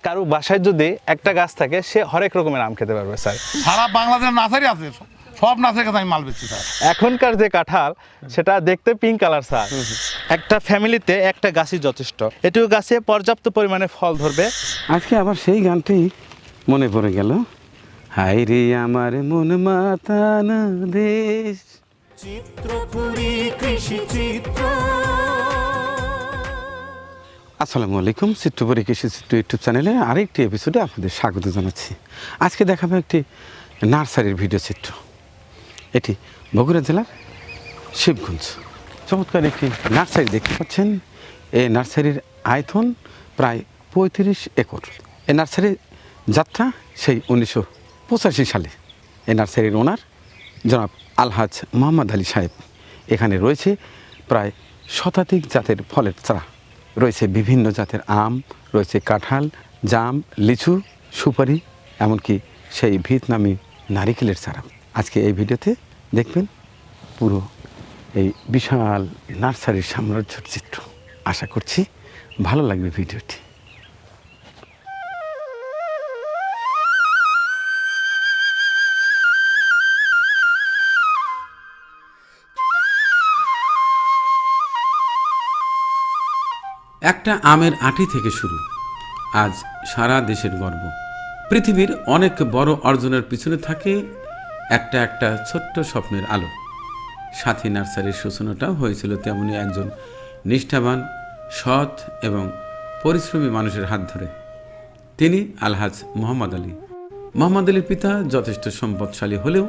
কারো বাসায় যদি একটা গাছ থাকে সে হরেক রকমের আম খেতে পারবে স্যার। সারা বাংলাদেশ নার্সারি আছে, সব নার্সারি কাছে আমি মাল বেচছি স্যার। এখনকার যে কাঁঠাল সেটা দেখতে পিঙ্ক কালার স্যার। একটা ফ্যামিলিতে একটা গাছই যথেষ্ট, এটুকু গাছে পর্যাপ্ত পরিমাণে ফল ধরবে। আজকে আবার সেই গানটি মনে পড়ে গেল, হাই রে আমার মন মাতানো দেশ। চিত্রপুরী কৃষি চিত্র। আসসালামু আলাইকুম, চিত্রপুরী কৃষি চিত্র ইউটিউব চ্যানেলে আরেকটি এপিসোডে আপনাদের স্বাগত জানাচ্ছি। আজকে দেখাবো একটি নার্সারির ভিডিও চিত্র। এটি বগুড়া জেলার শিবগঞ্জ। চমৎকার একটি নার্সারি দেখতে পাচ্ছেন। এই নার্সারির আয়তন প্রায় 35 একর। এই নার্সারির যাত্রা সেই 1985 সালে। এই নার্সারির ওনার জনাব আলহাজ মোহাম্মদ আলী সাহেব। এখানে রয়েছে প্রায় শতাধিক জাতের ফলের চারা, রয়েছে বিভিন্ন জাতের আম, রয়েছে কাঁঠাল, জাম, লিচু, সুপারি, এমনকি সেই ভিয়েতনামি নারিকেলের চারা। আজকে এই ভিডিওতে দেখবেন পুরো এই বিশাল নার্সারির সাম্রাজ্যের চিত্র। আশা করছি ভালো লাগবে ভিডিওটি। একটা আমের আঁটি থেকে শুরু, আজ সারা দেশের গর্ব। পৃথিবীর অনেক বড় অর্জনের পিছনে থাকে একটা একটা ছোট্ট স্বপ্নের আলো। সাথী নার্সারির সূচনাটাও হয়েছিল তেমনি একজন নিষ্ঠাবান, সৎ এবং পরিশ্রমী মানুষের হাত ধরে। তিনি আলহাজ মোহাম্মদ আলী। মোহাম্মদ আলীর পিতা যথেষ্ট সম্পদশালী হলেও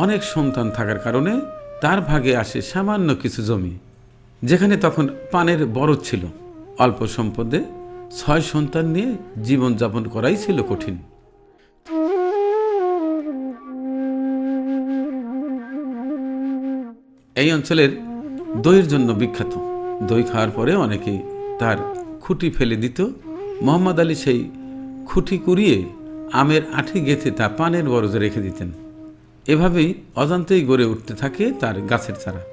অনেক সন্তান থাকার কারণে তার ভাগে আসে সামান্য কিছু জমি, যেখানে তখন পানের বরজ ছিল। অল্প সম্পদে 6 সন্তান নিয়ে জীবনযাপন করাই ছিল কঠিন। এই অঞ্চলের দইয়ের জন্য বিখ্যাত। দই খাওয়ার পরে অনেকেই তার খুঁটি ফেলে দিত। মোহাম্মদ আলী সেই খুঁটি কুড়িয়ে আমের আঁটি গেঁথে তা পানের বরজে রেখে দিতেন। এভাবেই অজান্তেই গড়ে উঠতে থাকে তার গাছের চারা।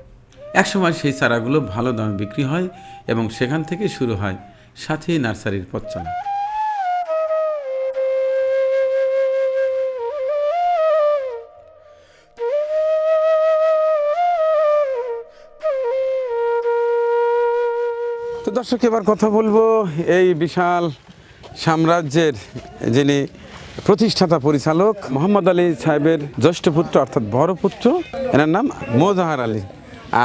একসময় সেই চারাগুলো ভালো দামে বিক্রি হয় এবং সেখান থেকে শুরু হয় সাথী নার্সারির পথ চলা। তো দর্শক, এবার কথা বলবো এই বিশাল সাম্রাজ্যের যিনি প্রতিষ্ঠাতা পরিচালক মোহাম্মদ আলী সাহেবের জ্যেষ্ঠ পুত্র, অর্থাৎ বড় পুত্র, এনার নাম মোজাহার আলী।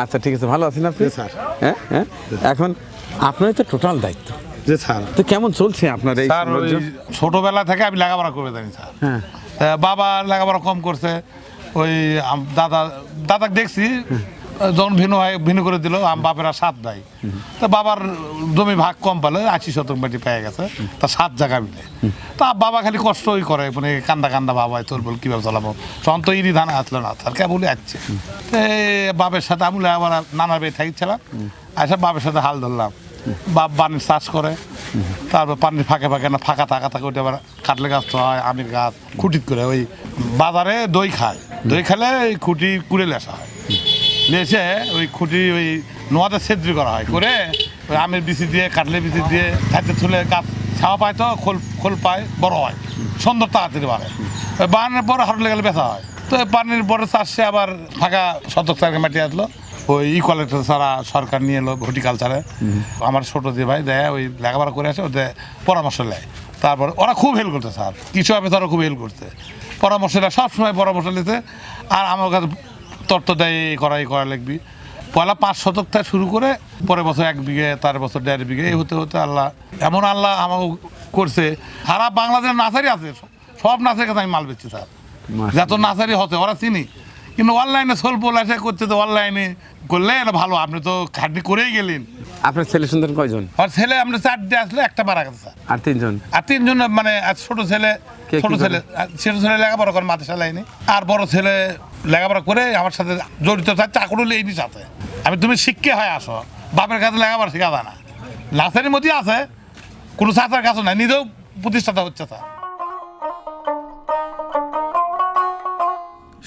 আচ্ছা, ঠিক আছে, ভালো আছেন আপনি? স্যার। হ্যাঁ হ্যাঁ, এখন আপনারই তো টোটাল দায়িত্ব। যে স্যার, তো কেমন চলছে আপনার এই স্যার ওই সাম্রাজ্য? ছোটবেলা থেকে আমি লেখাপড়া করে জানি স্যার। হ্যাঁ, বাবা লেখাপড়া কম করছে, ওই দাদাকে দেখছি যখন ভিন্ন করে দিল, বাপেরা 7 দেয়। তা বাবার জমি ভাগ কম পেলে 80 শতক মাটি পেয়ে গেছে, তা 7 জায়গা মিলে। তা বাবা খালি কষ্টই করে, মানে কান্দা বাবা তোর বল কীভাবে চালাবো, তখন তো ইরি ধান আসলো না, তার কে বলে আসছে। বাপের সাথে আমি লেখাপড়া নানার বেয়ে থাকছিলাম, আসে বাপের সাথে হাল ধরলাম। বাপ পানির চাষ করে, তারপর পানির ফাঁকে না ফাঁকা থাকে, ওইটা আবার কাটলে গাছ তো হয়, আমের গাছ খুঁটিত করে ওই বাজারে দই খায়। দই খেলে ওই খুঁটি কুড়ে লেসা হয়, লেসে ওই খুঁটি ওই নোয়াতে ছেদ্রি করা হয়, করে ওই আমের বিচি দিয়ে কাটলে বিচি দিয়ে খাইতে তুলে গাছ ছাওয়া পায়, তো খোল পায়, বড় হয়, সুন্দর তাড়াতাড়ি বাড়ে। ওই বানানোর পরে হারলে গেলে বেচা হয়। তো ওই পানির বড় চাষে আবার ফাঁকা শতক চারকে মাটি আসলো, ওই ইকোয়ালেক্টর ছাড়া সরকার নিয়ে এলো হর্টিকালচারে। আমার ছোট যে ভাই দেয়, ওই লেখাপড়া করে আসে, ওদের পরামর্শ নেয়। তারপর ওরা খুব হেল্প করতে, স্যার কিছু অফিসারও খুব হেল্প করতে, পরামর্শ নেয়, সবসময় পরামর্শ নিতে। আর আমার কাছে তত্ত্ব দেয়, করা লিখবি। পয়লা 5 শতক থেকে শুরু করে পরের বছর 1 বিঘে, তার বছর 1.5 বিঘে, এই হতে আল্লাহ আমাকে করছে। সারা বাংলাদেশ নার্সারি আছে, সব নার্সারির কাছে আমি মাল বেচছি স্যার। যত নার্সারি হচ্ছে ওরা চিনি, কিন্তু অনলাইনে স্বল্প লাইসে করতে, তো অনলাইনে করলে এটা ভালো। আপনি তো খাটনি করেই গেলেন। আপনার ছেলে সন্তান কয়জন? আর ছেলে আমরা 4টে আসলে, একটা মারা গেছে স্যার। আর 3 জন? আর 3 জন, মানে ছোট ছেলে লেখাপড়া করে মাদ্রাসা লাইনে, আর বড় ছেলে লেখাপড়া করে আমার সাথে জড়িত থাকে, চাকরি এই সাথে। তুমি শিক্ষা হয় আসো, বাপের কাছে লেখাপড়া শেখা যায় না। নার্সারির মধ্যে আছে, কোনো চাচার কাছে নাই, নিজেও প্রতিষ্ঠাতা হচ্ছে স্যার।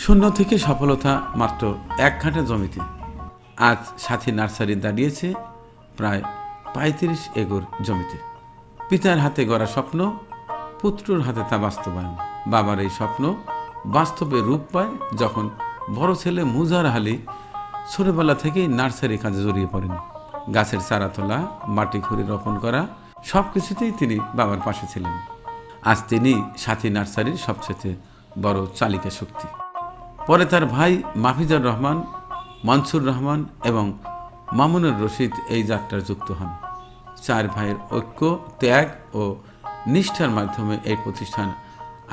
শূন্য থেকে সফলতা মাত্র 1 কাঠা জমিতে আজ সাথী নার্সারি দাঁড়িয়েছে প্রায় 35 একর জমিতে। পিতার হাতে গড়া স্বপ্ন পুত্রর হাতে তা বাস্তবায়ন। বাবার এই স্বপ্ন বাস্তবে রূপ পায় যখন বড় ছেলে মুজার আলী ছোটবেলা থেকেই নার্সারি কাজে জড়িয়ে পড়েন। গাছের চারা তোলা, মাটি খুঁড়ে রোপণ করা, সব কিছুতেই তিনি বাবার পাশে ছিলেন। আজ তিনি সাথী নার্সারির সবচেয়ে বড় চালিকা শক্তি। পরে তার ভাই মাফিজার রহমান, মনসুর রহমান এবং মামুনুর রশিদ এই যাত্রায় যুক্ত হন। 4 ভাইয়ের ঐক্য, ত্যাগ ও নিষ্ঠার মাধ্যমে এই প্রতিষ্ঠান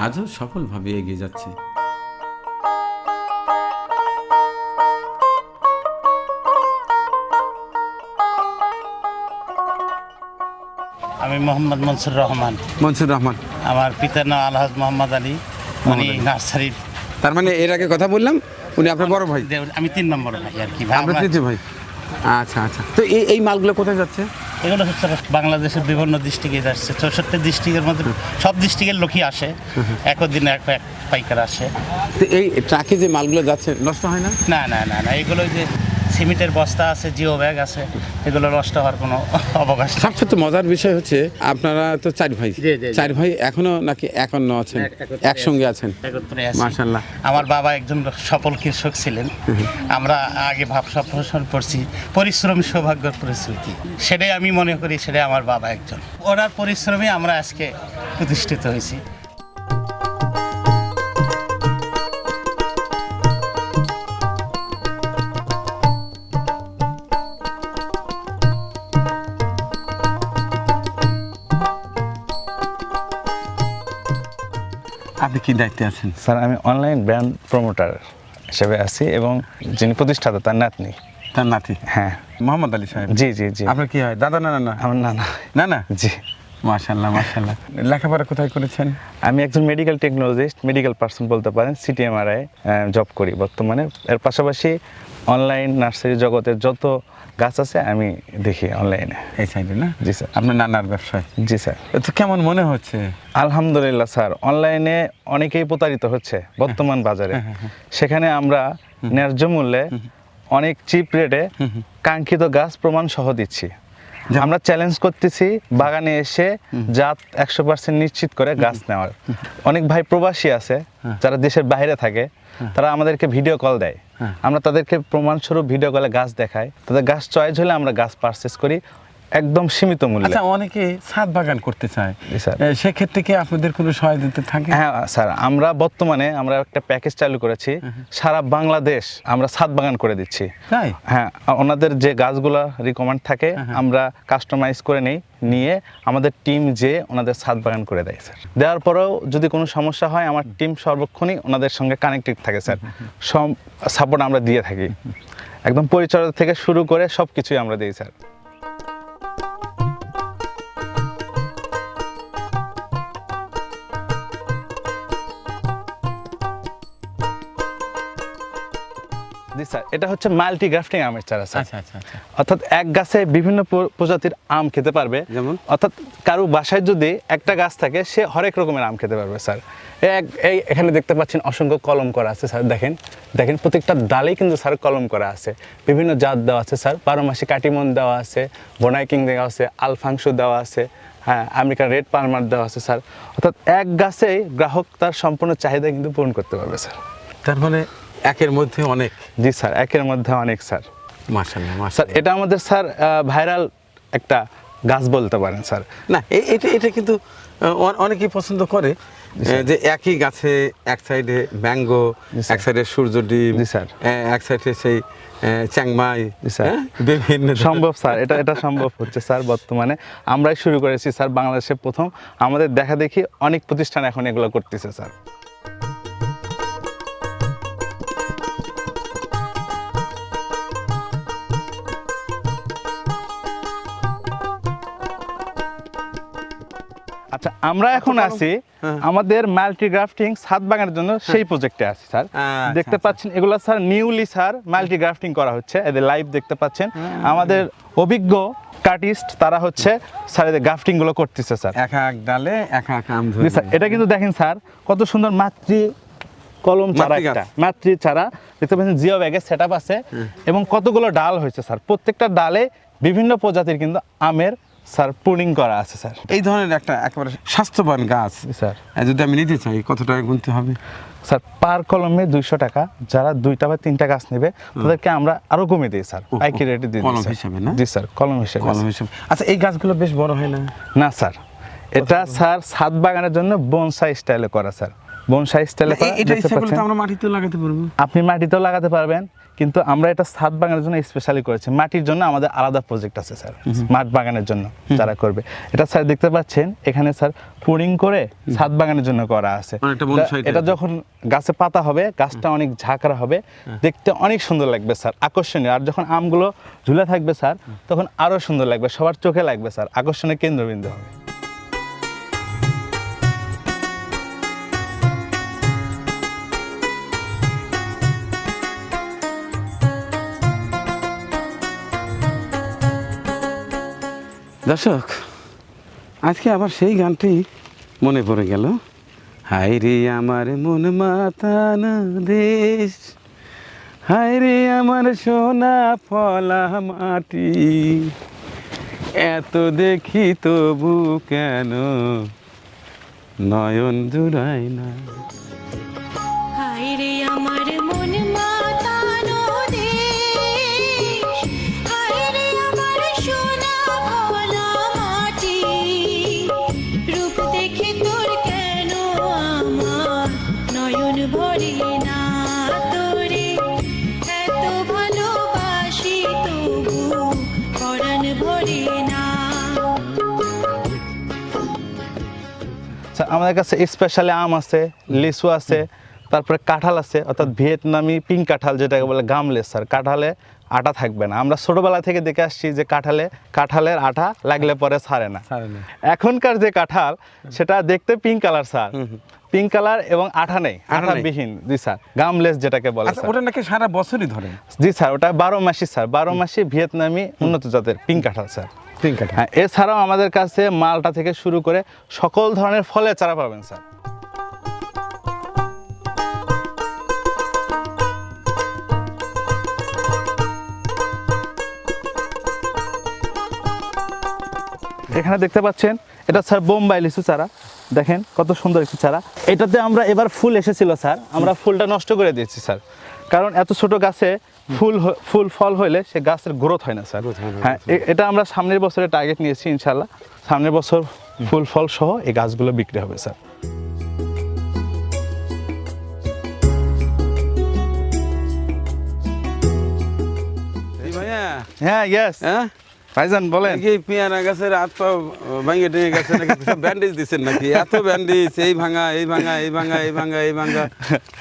আজও সফলভাবে এগিয়ে যাচ্ছে। আমি মোহাম্মদ মনসুর রহমান। মনসুর রহমান, আমার পিতার নাম আলহাজ মোহাম্মদ আলী। উনি নার্সারির তার মানে এর আগে কথা বললাম উনি আপনার বড় ভাই, আমি 3 নম্বর ভাই আর কি। আপনার তৃতীয় ভাই। আচ্ছা আচ্ছা, তো এই মালগুলো কোথায় যাচ্ছে? এগুলো হচ্ছে বাংলাদেশের বিভিন্ন ডিস্ট্রিক্টে যাচ্ছে। 64 ডিস্ট্রিক্টের মধ্যে সব ডিস্ট্রিক্টের লোকই আসে, একদিনে এক পাইকার আসে। তো এই ট্রাকে যে মালগুলো যাচ্ছে নষ্ট হয় না? না না না না, এগুলো যে সিমেন্টের বস্তা আছে, জিও ব্যাগ আছে, এগুলো নষ্ট হওয়ার কোনো অবকাশ নেই। সবচেয়ে মজার বিষয় হচ্ছে আপনারা তো 4 ভাই, জি, জি। 4 ভাই এখনো নাকি একান্ন আছেন, একসঙ্গে আছেন? একত্রে আছি। মাশাআল্লাহ। আমার বাবা একজন সফল কৃষক ছিলেন। আমরা আগে ভাবসা ফসল করছি, পরিশ্রমী সৌভাগ্যের পরিস্থিতি, সেটাই আমি মনে করি সেটাই আমার বাবা একজন। ওনার পরিশ্রমে আমরা আজকে প্রতিষ্ঠিত হয়েছি। আপনি কি দায়িত্বে আছেন? স্যার আমি অনলাইন ব্র্যান্ড প্রমোটার হিসেবে আছি এবং যিনি প্রতিষ্ঠাতা তার নাতনি। তার নাতি? হ্যাঁ। মোহাম্মদ আলী সাহেব? জি জি জি। আপনার কি হয়? দাদা না না? আমার নানা। না না? জি। মাশাআল্লাহ মাশাআল্লাহ। লেখাপড়া কোথায় করেছেন? আমি একজন মেডিকেল টেকনোলজিস্ট, মেডিকেল পার্সন বলতে পারেন। সিটিএমআরআই জব করি বর্তমানে। এর পাশাপাশি অনলাইন নার্সারি জগতের যত গাছ আছে আমি দেখি অনলাইনে। এই সাইডে না? জি স্যার। আপনার নানার ব্যবসায়? জি স্যার। তো কেমন মনে হচ্ছে? আলহামদুলিল্লাহ স্যার, অনলাইনে অনেকেই প্রতারিত হচ্ছে বর্তমান বাজারে। সেখানে আমরা ন্যায্য মূল্যে অনেক চিপ রেটে কাঙ্ক্ষিত গাছ প্রমাণ সহ দিচ্ছি। আমরা চ্যালেঞ্জ করতেছি বাগানে এসে জাত 100% নিশ্চিত করে গাছ নেওয়ার। অনেক ভাই প্রবাসী আছে যারা দেশের বাইরে থাকে, তারা আমাদেরকে ভিডিও কল দেয়। আমরা তাদেরকে প্রমাণস্বরূপ ভিডিও কলে গাছ দেখাই, তাদের গাছ চয়েস হলে আমরা গাছ পারচেজ করি একদম সীমিত মূল্যে। আচ্ছা, অনেকে ছাদ বাগান করতে চায়, জি স্যার। সেক্ষেত্রে কি আপনাদের কোনো সহায়তা থাকে? হ্যাঁ স্যার, আমরা বর্তমানে একটা প্যাকেজ চালু করেছি। সারা বাংলাদেশ আমরা ছাদ বাগান করে দিচ্ছি। তাই? হ্যাঁ, ওনাদের যে গাছগুলো রিকমেন্ড থাকে আমরা কাস্টমাইজ করে নিয়ে আমাদের টিম যে ওনাদের ছাদ বাগান করে দেয় স্যার। দেওয়ার পরেও যদি কোনো সমস্যা হয় আমার টিম সর্বক্ষণই ওনাদের সঙ্গে কানেক্টেড থাকে স্যার। সব সাপোর্ট আমরা দিয়ে থাকি, একদম পরিচর্যা থেকে শুরু করে সব কিছুই আমরা দিই স্যার। জি স্যার, এটা হচ্ছে মাল্টি গ্রাফটিং আমের চারা স্যার। আচ্ছা আচ্ছা আচ্ছা। অর্থাৎ এক গাছে বিভিন্ন প্রজাতির আম খেতে পারবে। যেমন? অর্থাৎ কারো বাসায় যদি একটা গাছ থাকে সে হরেক রকমের আম খেতে পারবে স্যার। এই এখানে দেখতে পাচ্ছেন অসংখ্য কলম করা আছে স্যার। দেখেন প্রত্যেকটা ডালেই কিন্তু স্যার কলম করা আছে। বিভিন্ন জাত দেওয়া আছে স্যার, 12 মাসি কাটিমন দেওয়া আছে, বোনাইকিং দেওয়া আছে, আলফাংশু দেওয়া আছে, হ্যাঁ আমেরিকান রেড পালমার দেওয়া আছে স্যার। অর্থাৎ এক গাছেই গ্রাহক তার সম্পূর্ণ চাহিদা কিন্তু পূরণ করতে পারবে স্যার। তার মানে একের মধ্যে অনেক? জি স্যার, একের মধ্যে অনেক স্যার। মাশাআল্লাহ স্যার মাশাআল্লাহ। এটা আমাদের স্যার ভাইরাল একটা গাছ বলতে পারেন স্যার। না, এটা কিন্তু অনেকেই পছন্দ করে যে একই গাছে এক সাইডে ম্যাঙ্গো, এক সাইডে সূর্য ডিম, জি স্যার। এক সাইডে সেই চ্যাংমাই, জি স্যার। বিভিন্ন সম্ভব স্যার, এটা সম্ভব হচ্ছে স্যার। বর্তমানে আমরাই শুরু করেছি স্যার, বাংলাদেশে প্রথম। আমাদের দেখা দেখি অনেক প্রতিষ্ঠান এখন এগুলো করতেছে স্যার। আচ্ছা, আমরা এখন আছি আমাদের মাল্টি গ্রাফটিং ছাদ বাগানের জন্য সেই প্রজেক্টে আছি স্যার। দেখতে পাচ্ছেন এগুলো sir newly sir multi grafting করা হচ্ছে, এদের লাইভ দেখতে পাচ্ছেন। আমাদের অভিজ্ঞ কার্টিস্ট তারা হচ্ছে স্যার এদের গ্রাফটিং গুলো করতেছে স্যার। এক এক ডালে এক এক আম জি ধরে। স্যার, এটা কিন্তু দেখেন স্যার কত সুন্দর মাতৃ কলম চারা, মাতৃ গাছ। একটা মাতৃ চারা দেখতে পাচ্ছেন, জিও ব্যাগের সেট আপ আছে এবং কতগুলো ডাল হয়েছে স্যার। প্রত্যেকটা ডালে বিভিন্ন প্রজাতির কিন্তু আমের স্যার পুডিং করা আছে স্যার। এই ধরনের একটা একেবারে স্বাস্থ্যবান গাছ স্যার যদি আমি নিতে চাই কত টাকা গুনতে হবে? স্যার পার কলমে 200 টাকা, যারা 2টা বা 3টা গাছ নেবে তাদেরকে আমরা আরো কমিয়ে দিই স্যার, পাইকারি রেটে দিই কলম স্যার। হিসেবে না? জি স্যার, কলম হিসেবে। কলম হিসেবে। আচ্ছা এই গাছগুলো বেশ বড় হয় না? না স্যার, এটা স্যার ছাদ বাগানের জন্য বনসাই স্টাইলে করা স্যার, বনসাই স্টাইলে করা। এটা দেখতে ইচ্ছা করলে তো পাচ্ছেন, আমরা মাটিতে লাগাতে পারবো। আপনি মাটিতেও লাগাতে পারবেন, কিন্তু আমরা এটা ছাদ বাগানের জন্য স্পেশালি করেছি। মাটির জন্য আমাদের আলাদা প্রজেক্ট আছে স্যার, মাঠ বাগানের জন্য যারা করবে। এটা স্যার দেখতে পাচ্ছেন এখানে স্যার পুডিং করে ছাদ বাগানের জন্য করা আছে। অনেকটা বনসাই এটা type। যখন গাছে পাতা হবে, গাছটা অনেক ঝাঁকড়া হবে, দেখতে অনেক সুন্দর লাগবে স্যার, আকর্ষণীয়। আর যখন আমগুলো ঝুলে থাকবে স্যার, তখন আরো সুন্দর লাগবে, সবার চোখে লাগবে স্যার, আকর্ষণের কেন্দ্রবিন্দু হবে। দর্শক, আজকে আবার সেই গানটি মনে পড়ে গেল। হায় রে আমার মন মাতানো দেশ, হায় রে আমার সোনা ফলা মাটি, এত দেখি তবু কেন নয়ন জুড়ায় না। হায় রে আমার মন মাতানো দেশ, হায় রে আমার সোনা ভোলা মাটি, রূপ দেখে তোর কেন আমার নয়ন ভরে না, তোরে এত ভালোবাসি তবু পরাণ ভরে না। স্যার আমাদের কাছে স্পেশালি আম আছে, লিচু আছে, তারপরে কাঁঠাল আছে, অর্থাৎ ভিয়েতনামি পিঙ্ক কাঁঠাল যেটাকে বলে গামলেস স্যার। কাঁঠালে আটা থাকবে না, আমরা ছোটবেলা থেকে দেখে আসছি যে কাঁঠালের আটা লাগলে পরে ছাড়ে না। এখনকার যে কাঁঠাল সেটা দেখতে pink colour sir, pink colour এবং আঠা নেই, আঠাবিহীন। জি স্যার, গামলেস যেটাকে বলে আচ্ছা স্যার। ওটা নাকি সারা বছরই ধরে? জি স্যার, ওটা 12 মাসি স্যার, 12 মাসি ভিয়েতনামি উন্নত জাতের পিঙ্ক কাঁঠাল স্যার। পিঙ্ক কাঁঠাল। হ্যাঁ, এছাড়াও আমাদের কাছে মালটা থেকে শুরু করে সকল ধরনের ফলের চারা পাবেন স্যার। এখানে দেখতে পাচ্ছেন এটা স্যার বোম্বাই লিচু চারা, দেখেন কত সুন্দর একটি চারা। এটাতে আমরা এবার ফুল এসেছিল স্যার, আমরা ফুলটা নষ্ট করে দিয়েছি স্যার, কারণ এত ছোট গাছে ফুল ফল হইলে সে গাছের গ্রোথ হয় না স্যার। হ্যাঁ, এটা আমরা সামনের বছরে টার্গেট নিয়েছি, ইনশাল্লাহ সামনের বছর ফুল ফল সহ এই গাছগুলো বিক্রি হবে স্যার। ভাইয়া, হ্যাঁ, ইয়েস হ্যাঁ ভাইজান বলেন। নাকি পেয়ারা গাছের হাত পা ভাঙে টেঙে গেছে নাকি? ব্যান্ডেজ দিচ্ছেন নাকি? এত ব্যান্ডেজ, এই ভাঙা এই ভাঙা এই ভাঙা এই ভাঙা এই ভাঙা,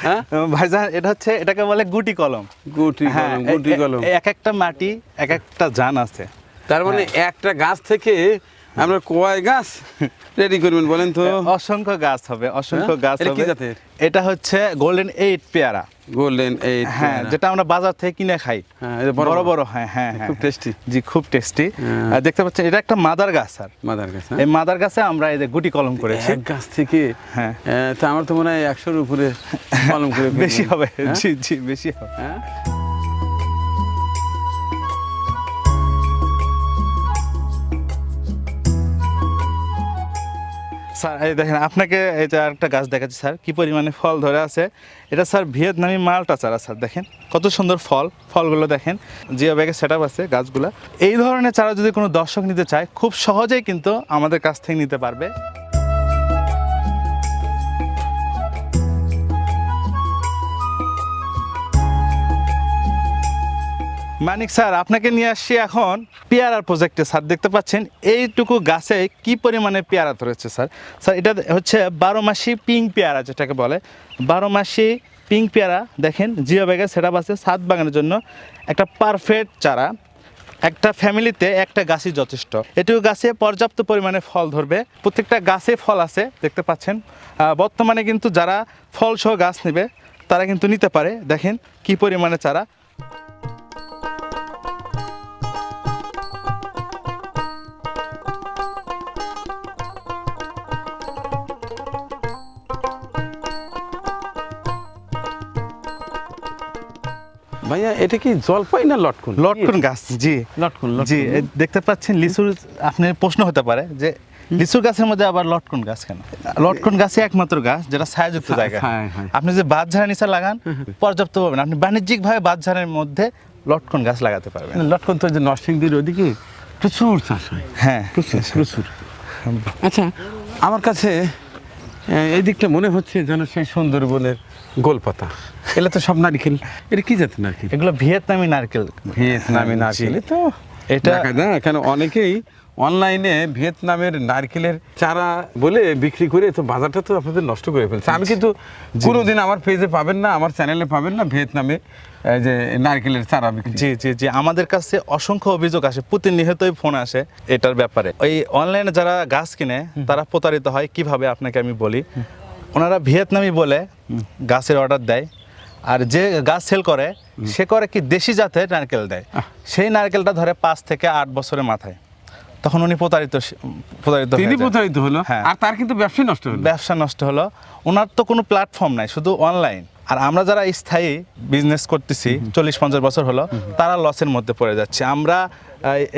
হ্যাঁ? ভাইজান এটা হচ্ছে, এটাকে বলে গুটি কলম। গুটি হ্যাঁ, কলম, গুটি কলম। এক একটা মাটি এক একটা জান আছে। তার মানে একটা গাছ থেকে আমরা কয় গাছ রেডি করবেন বলেন তো? অসংখ্য গাছ হবে, অসংখ্য হ্যাঁ? গাছ এটা কি হবে। জাতের? এটা হচ্ছে গোল্ডেন 8 পেয়ারা। গোল্ডেন এই, হ্যাঁ, যেটা আমরা বাজার থেকে কিনে খাই। হ্যাঁ, এটা বড় বড় বড়। বড়, হ্যাঁ হ্যাঁ হ্যাঁ, খুব টেস্টি। জি খুব টেস্টি। হ্যাঁ। দেখতে পাচ্ছেন এটা একটা মাদার গাছ স্যার। মাদার গাছ, এই মাদার গাছে আমরা এই যে গুটি কলম করেছি। এক গাছ থেকে হ্যাঁ। তা আমার তো মনে হয় 100-র উপরে কলম করে ফেলবেন। বেশি হবে, হ্যাঁ? জি জি বেশি হবে। হ্যাঁ? স্যার এই দেখেন, আপনাকে এই যে আরেকটা গাছ দেখাচ্ছি স্যার, কি পরিমাণে ফল ধরে আছে। এটা স্যার ভিয়েতনামি মালটা চারা স্যার, দেখেন কত সুন্দর ফলগুলো দেখেন, জিও ব্যাগে সেট আপ আছে গাছগুলা। এই ধরনের চারা যদি কোনো দর্শক নিতে চায়, খুব সহজেই কিন্তু আমাদের কাছ থেকে নিতে পারবে। মানিক স্যার, আপনাকে নিয়ে আসছি এখন পেয়ারার প্রজেক্টে স্যার। দেখতে পাচ্ছেন এইটুকু গাছে কি পরিমাণে পেয়ারা ধরেছে স্যার। স্যার এটা হচ্ছে 12 মাসি পিঙ্ক পেয়ারা যেটাকে বলে, 12 মাসি পিঙ্ক পেয়ারা। দেখেন জিও ব্যাগে সেটআপ আছে, ছাদ বাগানের জন্য একটা পারফেক্ট চারা। একটা ফ্যামিলিতে একটা গাছই যথেষ্ট। এটুকু গাছে পর্যাপ্ত পরিমাণে ফল ধরবে, প্রত্যেকটা গাছে ফল আছে দেখতে পাচ্ছেন। বর্তমানে কিন্তু যারা ফল সহ গাছ নেবে তারা কিন্তু নিতে পারে। দেখেন কি পরিমাণে চারা। ভাইয়া এটা কি জলপাই না লটকন? লটকন গাছ, জি লটকন জি। এই দেখতে পাচ্ছেন লিচুর, আপনার প্রশ্ন হতে পারে যে লিচুর গাছের মধ্যে আবার লটকন গাছ কেন? লটকন গাছই একমাত্র গাছ যেটা ছায়াযুক্ত জায়গা। হ্যাঁ। আপনি যে বাঁশঝাড়ের নিচে লাগান পর্যাপ্ত পাবেন, আপনি বাণিজ্যিকভাবে বাঁশঝাড়ের মধ্যে লটকন গাছ লাগাতে পারবেন। লটকন তো যে নরসিংদীর ওদিকে প্রচুর চাষ হয়, হ্যাঁ প্রচুর। আচ্ছা, আমার কাছে এই দিকটা মনে হচ্ছে যেন সেই সুন্দরবনের গোলপাতা। এগুলো তো সব নারকেল। এটা কি জাতের নারকেল? এগুলো ভিয়েতনামি নারকেল। ভিয়েতনামি নারকেল তো এটা দেখা যায় কেন অনেকেই অনলাইনে ভিয়েতনামের নারকেলের চারা বলে বিক্রি করে তো বাজারটা তো আপনাদের নষ্ট করে ফেলছে। আমি কিন্তু কোনোদিন আমার পেজে পাবেন না, আমার চ্যানেলে পাবেন না ভিয়েতনামে যে নারকেলের চারা বিক্রি। জি জি জি, আমাদের কাছে অসংখ্য অভিযোগ আসে, প্রতিনিয়তই ফোন আসে এটার ব্যাপারে। ওই অনলাইনে যারা গাছ কিনে তারা প্রতারিত হয় কিভাবে আপনাকে আমি বলি। ওনারা ভিয়েতনামি বলে গাছের অর্ডার দেয়, আর যে গাছ সেল করে সে করে কি দেশি জাতের নারকেল দেয়, সেই নারকেলটা ধরে 5 থেকে 8 বছরের মাথায়, তখন উনি প্রতারিত তিনি হয়ে যায়। প্রতারিত হলো, হ্যাঁ। আর তার কিন্তু ব্যবসায় নষ্ট হলো। ব্যবসা নষ্ট হলো। ওনার তো কোনো প্ল্যাটফর্ম নাই, শুধু অনলাইন। আর আমরা যারা স্থায়ী বিজনেস করতেছি 40-50 বছর হলো, তারা লসের মধ্যে পড়ে যাচ্ছে। আমরা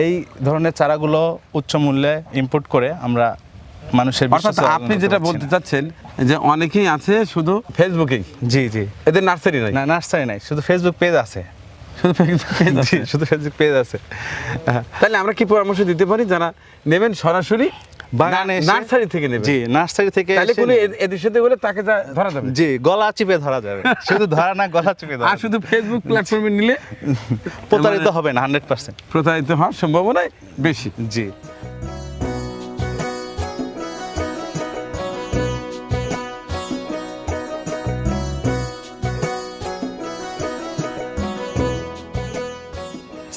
এই ধরনের চারাগুলো উচ্চ মূল্যে ইম্পোর্ট করে আমরা মানুষের অর্থাৎ বিশ্বাসে আপনি লালন যেটা করতে বলতে পারছি না। চাচ্ছেন যে অনেকেই আছে শুধু ফেসবুকেই, জি জি। এদের নার্সারি নাই, না নার্সারি নাই, শুধু ফেসবুক পেজ আছে। শুধু ফেসবুক পেজ আছে। জি, শুধু ফেসবুক পেজ আছে। তাহলে আমরা কি পরামর্শ দিতে পারি যারা নেবেন সরাসরি বাগানে এসে- নার্সারি থেকে নেবেন? জি, নার্সারি থেকে তাহলে এসে- কোনো এদের সাথে বলে তাকে ধরা যাবে? জি, গলা চিপে ধরা যাবে। শুধু ধরা না, গলা চিপে ধরা আর শুধু ফেসবুক প্ল্যাটফর্মে নিলে প্রতারিত হবে না 100%। প্রতারিত হওয়ার সম্ভাবনা বেশি। জি।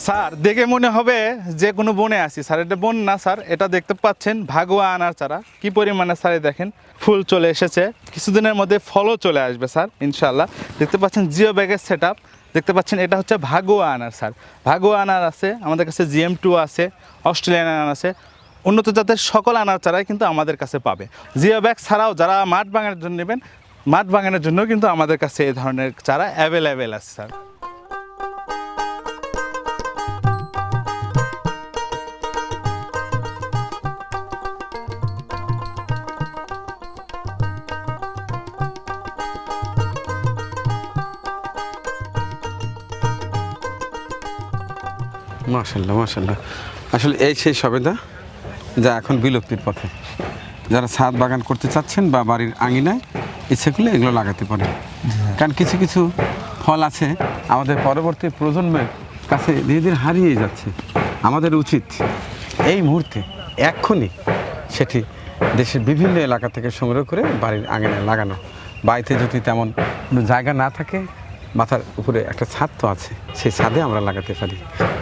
স্যার দেখে মনে হবে যে কোনো বনে আছি। স্যার এটা বন না স্যার, এটা দেখতে পাচ্ছেন ভাগুয়া আনার চারা। কি পরিমাণে স্যার দেখেন ফুল চলে এসেছে, কিছুদিনের মধ্যে ফলও চলে আসবে স্যার ইনশাল্লাহ। দেখতে পাচ্ছেন জিও ব্যাগের সেট আপ, দেখতে পাচ্ছেন এটা হচ্ছে ভাগুয়া আনার স্যার। ভাগুয়া আনার আছে আমাদের কাছে, GM2 আছে, অস্ট্রেলিয়ান আনার আছে, উন্নত জাতের সকল আনার চারাই কিন্তু আমাদের কাছে পাবে। জিও ব্যাগ ছাড়াও যারা মাঠ বাগানের জন্য নেবেন, মাঠ বাগানের জন্য কিন্তু আমাদের কাছে এই ধরনের চারা অ্যাভেলেবেল আছে স্যার। মাশাল্লাহ মাশাল্লাহ। আসলে এই সেই সবেদা যা এখন বিলুপ্তির পথে। যারা ছাদ বাগান করতে চাচ্ছেন বা বাড়ির আঙিনায় ইচ্ছে করলে এগুলো লাগাতে পারেন। কারণ কিছু কিছু ফল আছে আমাদের পরবর্তী প্রজন্মের কাছে ধীরে ধীরে হারিয়ে যাচ্ছে। আমাদের উচিত এই মুহূর্তে এক্ষুনি সেটি দেশের বিভিন্ন এলাকা থেকে সংগ্রহ করে বাড়ির আঙিনায় লাগানো। বাড়িতে যদি তেমন কোনো জায়গা না থাকে, মাথার উপরে একটা ছাদ তো আছে, সেই ছাদে আমরা লাগাতে পারি।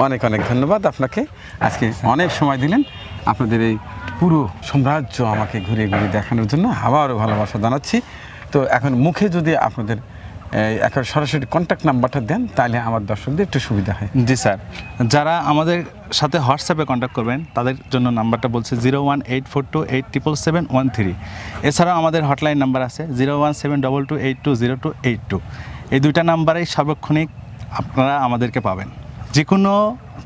অনেক অনেক ধন্যবাদ আপনাকে, আজকে অনেক সময় দিলেন। আপনাদের এই পুরো সাম্রাজ্য আমাকে ঘুরিয়ে ঘুরিয়ে দেখানোর জন্য আবারও ভালোবাসা জানাচ্ছি। তো এখন মুখে যদি আপনাদের এখন সরাসরি কন্ট্যাক্ট নাম্বারটা দেন তাহলে আমার দর্শকদের একটু সুবিধা হয়। জি স্যার, যারা আমাদের সাথে হোয়াটসঅ্যাপে কন্ট্যাক্ট করবেন তাদের জন্য নাম্বারটা বলছে 01842877713। এছাড়াও আমাদের হটলাইন নাম্বার আছে 01722820282। এই দুইটা নাম্বারেই সার্বক্ষণিক আপনারা আমাদেরকে পাবেন। যে কোনো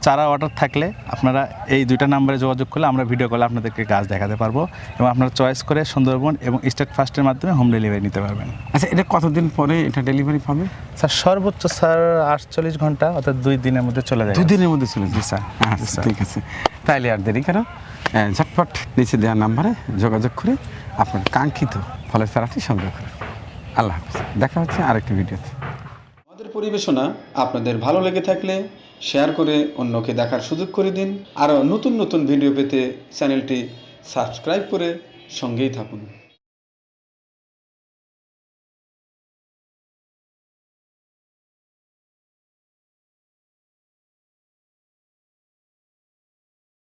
চারা অর্ডার থাকলে আপনারা এই দুইটা নাম্বারে যোগাযোগ করলে আমরা ভিডিও কলে আপনাদেরকে গাছ দেখাতে পারবো এবং আপনারা চয়েস করে সুন্দরবন এবং স্টেট ফার্স্টের মাধ্যমে হোম ডেলিভারি নিতে পারবেন। আচ্ছা, এটা কতদিন পরে এটা ডেলিভারি পাবে? স্যার সর্বোচ্চ স্যার 48 ঘন্টা, অর্থাৎ 2 দিনের মধ্যে চলে যায়। 2 দিনের মধ্যে চলে জি যায়? স্যার। আচ্ছা, ঠিক আছে। তাইলে আর দেরি কেন, ঝটপট নিচে দেওয়া নাম্বারে যোগাযোগ করে আপনার কাঙ্ক্ষিত ফলের চারাটি সংগ্রহ করুন। আল্লাহ হাফিজ, দেখা হচ্ছে আরেকটি ভিডিওতে। আমাদের পরিবেশনা আপনাদের ভালো লেগে থাকলে শেয়ার করে অন্যকে দেখার সুযোগ করে দিন। আরও নতুন নতুন ভিডিও পেতে চ্যানেলটি সাবস্ক্রাইব করে সঙ্গেই থাকুন।